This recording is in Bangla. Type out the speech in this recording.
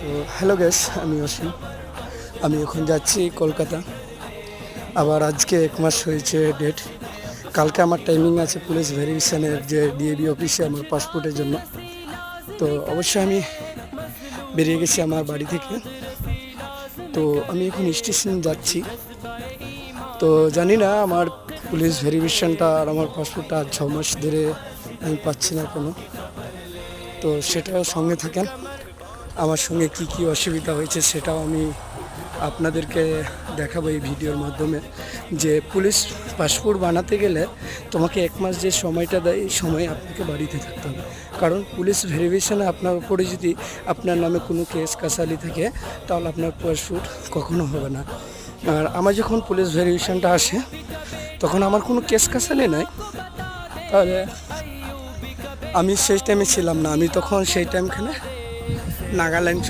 তো হ্যালো গ্যাস, আমি অসীম। আমি এখন যাচ্ছি কলকাতা। আবার আজকে 1 মাস হয়েছে ডেট। কালকে আমার টাইমিং আছে পুলিশ ভেরিফিকেশনের যে ডিএবি অফিসে আমার পাসপোর্টের জন্য। তো অবশ্যই আমি বেরিয়ে গেছি আমার বাড়ি থেকে। তো আমি এখন স্টেশন যাচ্ছি। তো জানি না আমার পুলিশ ভেরিফিকেশনটা আর আমার পাসপোর্টটা 6 মাস ধরে আমি পাচ্ছি না কেন। তো সেটাও সঙ্গে থাকেন। আমার সঙ্গে কি কি অসুবিধা হয়েছে সেটাও আমি আপনাদেরকে দেখাবো এই ভিডিওর মাধ্যমে। যে পুলিশ পাসপোর্ট বানাতে গেলে তোমাকে 1 মাস যে সময়টা দেয়, এই সময় আপনাকে বাড়িতে থাকতে হবে। কারণ পুলিশ ভেরিফিকেশনে আপনার উপরে যদি আপনার নামে কোনো কেস কাসালি থাকে, তাহলে আপনার পাসপোর্ট কখনো হবে না। আর আমার যখন পুলিশ ভেরিফিকেশনটা আসে, তখন আমার কোনো কেস কাসালি নাই। তাহলে আমি সেই টাইমে ছিলাম না, আমি তখন সেই টাইমখানে নাগাল্যান্ড